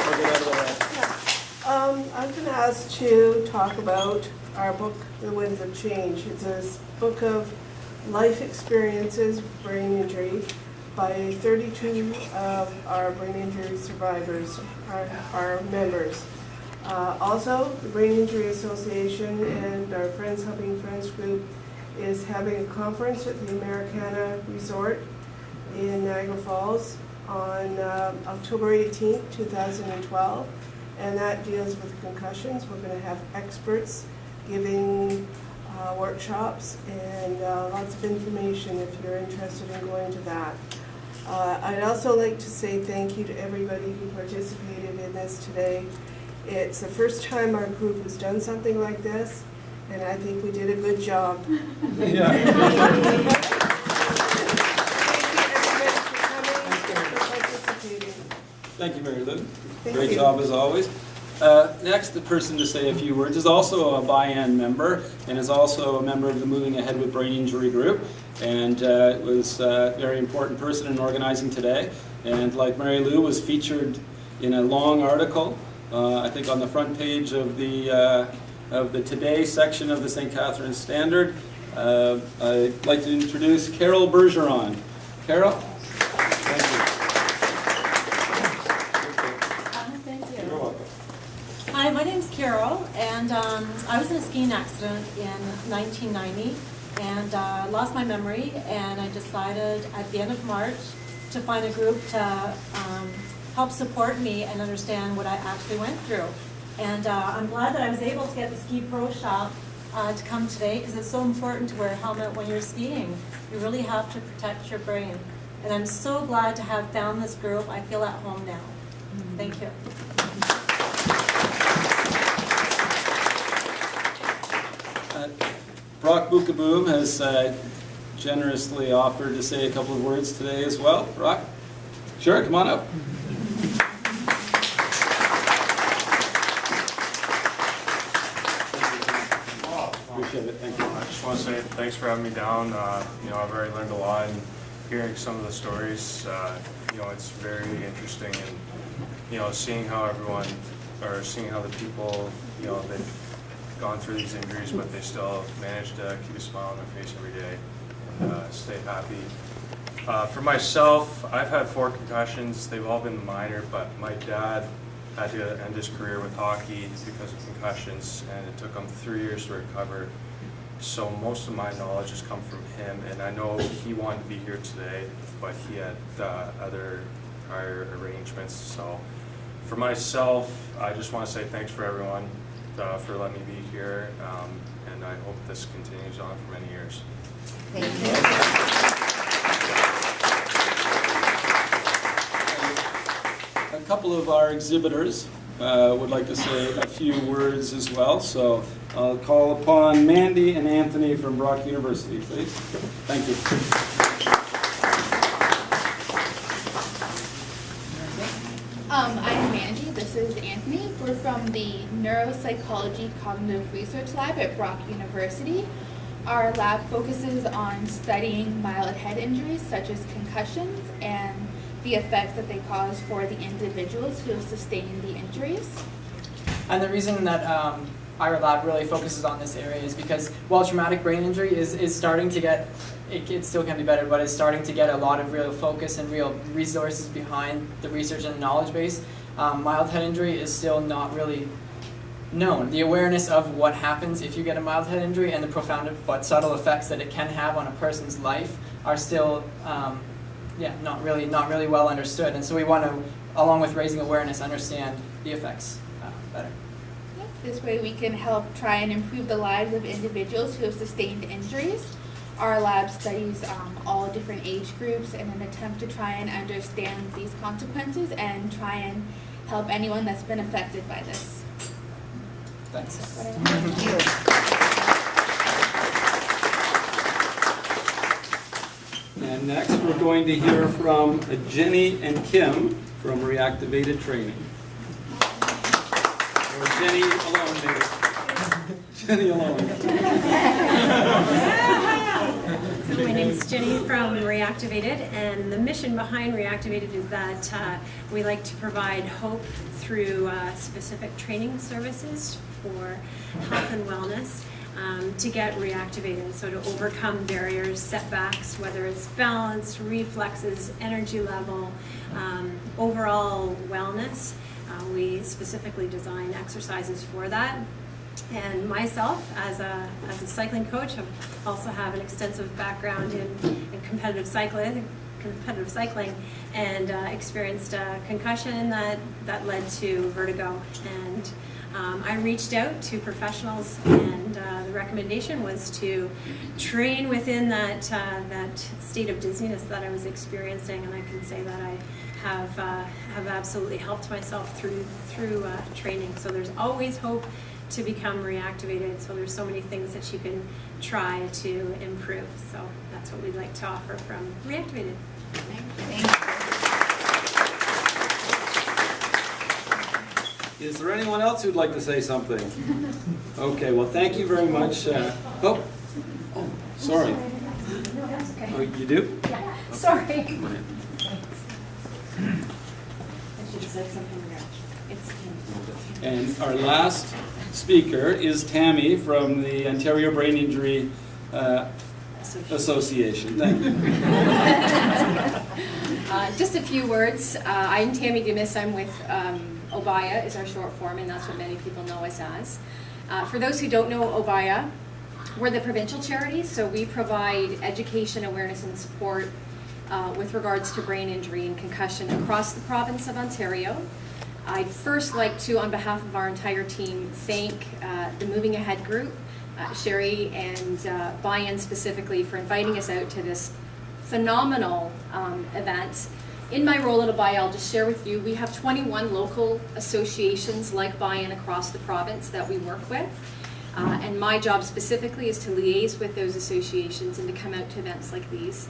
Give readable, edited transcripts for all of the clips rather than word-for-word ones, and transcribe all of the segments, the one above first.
We'll get out of the way. I've been asked to talk about our book, The Winds of Change. It's a book of life experiences, brain injury, by 32 of our brain injury survivors, our members. Also, the Brain Injury Association and our Friends Helping Friends group is having a conference at the Americana Resort in Niagara Falls on October 18th, 2012, and that deals with concussions. We're going to have experts giving workshops and lots of information if you're interested in going to that. I'd also like to say thank you to everybody who participated in this today. It's the first time our group has done something like this, and I think we did a good job. Yeah. Thank you, Mary Lou. Great job as always. Next, the person to say a few words is also a Bieman member and is also a member of the Moving Ahead with Brain Injury group, and was a very important person in organizing today. And like Mary Lou, was featured in a long article, I think on the front page of the Today section of the St. Catharines Standard. I'd like to introduce Carol Bergeron. Carol? Thank you. Thank you. You're welcome. Hi, my name's Carol, and I was in a skiing accident in 1990 and lost my memory, and I decided at the end of March to find a group to help support me and understand what I actually went through. And I'm glad that I was able to get the Ski Pro Shop to come today, because it's so important to wear a helmet when you're skiing. You really have to protect your brain. And I'm so glad to have found this group. I feel at home now. Thank you. Brock Bukaboom has generously offered to say a couple of words today as well. Brock? Sure, come on up. Appreciate it, thank you. I just want to say thanks for having me down. I've already learned a lot, and hearing some of the stories, it's very interesting, and seeing how seeing how the people, they've gone through these injuries, but they still manage to keep a smile on their face every day and stay happy. For myself, I've had 4 concussions. They've all been minor, but my dad had to end his career with hockey because of concussions, and it took him 3 years to recover. So most of my knowledge has come from him, and I know he wanted to be here today, but he had other prior arrangements. So for myself, I just want to say thanks for everyone for letting me be here, and I hope this continues on for many years. Thank you. A couple of our exhibitors would like to say a few words as well, so I'll call upon Mandy and Anthony from Brock University, please. Thank you. I'm Mandy, this is Anthony. We're from the Neuropsychology Cognitive Research Lab at Brock University. Our lab focuses on studying mild head injuries such as concussions and the effects that they cause for the individuals who have sustained the injuries. And the reason that our lab really focuses on this area is because while traumatic brain injury is starting to get, it still can be better, but it's starting to get a lot of real focus and real resources behind the research and knowledge base, mild head injury is still not really known. The awareness of what happens if you get a mild head injury and the profound but subtle effects that it can have on a person's life are still not really well understood. And so we want to, along with raising awareness, understand the effects better. This way we can help try and improve the lives of individuals who have sustained injuries. Our lab studies all different age groups in an attempt to try and understand these consequences and try and help anyone that's been affected by this. Thanks. And next we're going to hear from Jenny and Kim from Reactivated Training. Or Jenny alone, maybe. Jenny alone. So my name is Jenny from Reactivated, and the mission behind Reactivated is that we like to provide hope through specific training services for health and wellness to get reactivated, so to overcome barriers, setbacks, whether it's balance, reflexes, energy level, overall wellness. We specifically design exercises for that. And myself, as a cycling coach, I also have an extensive background in competitive cycling, and experienced a concussion that led to vertigo. And I reached out to professionals, and the recommendation was to train within that state of dizziness that I was experiencing. And I can say that I have absolutely helped myself through training. So there's always hope to become reactivated. So there's so many things that you can try to improve. So that's what we'd like to offer from Reactivated. Thank you. Is there anyone else who'd like to say something? Okay, well, thank you very much. Oh, sorry. No, that's okay. Oh, you do? Yeah, sorry. I should have said something there. It's And our last speaker is Tammy from the Ontario Brain Injury Association. Thank you. Just a few words. I'm Tammy Dumas. I'm with OBIA is our short form, and that's what many people know us as. For those who don't know OBIA, we're the provincial charity, so we provide education, awareness, and support with regards to brain injury and concussion across the province of Ontario. I'd first like to, on behalf of our entire team, thank the Moving Ahead group, Sherry and Bieman specifically, for inviting us out to this phenomenal event. In my role at OBIA, I'll just share with you, we have 21 local associations like Bieman across the province that we work with. And my job specifically is to liaise with those associations and to come out to events like these.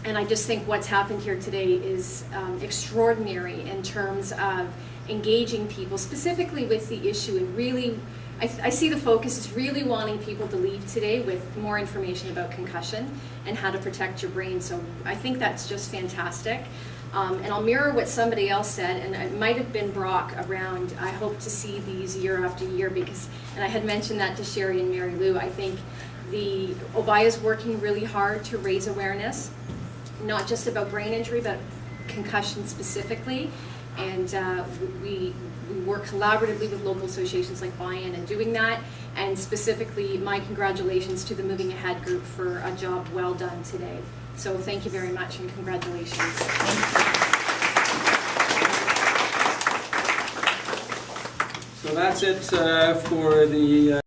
And I just think what's happened here today is extraordinary in terms of engaging people, specifically with the issue, and really, I see the focus is really wanting people to leave today with more information about concussion and how to protect your brain. So I think that's just fantastic. And I'll mirror what somebody else said, and it might have been Brock around, I hope to see these year after year, because, and I had mentioned that to Sherry and Mary Lou, I think the OBIA is working really hard to raise awareness, not just about brain injury, but concussion specifically. And we work collaboratively with local associations like Bieman in doing that. And specifically, my congratulations to the Moving Ahead group for a job well done today. So thank you very much and congratulations. So that's it for the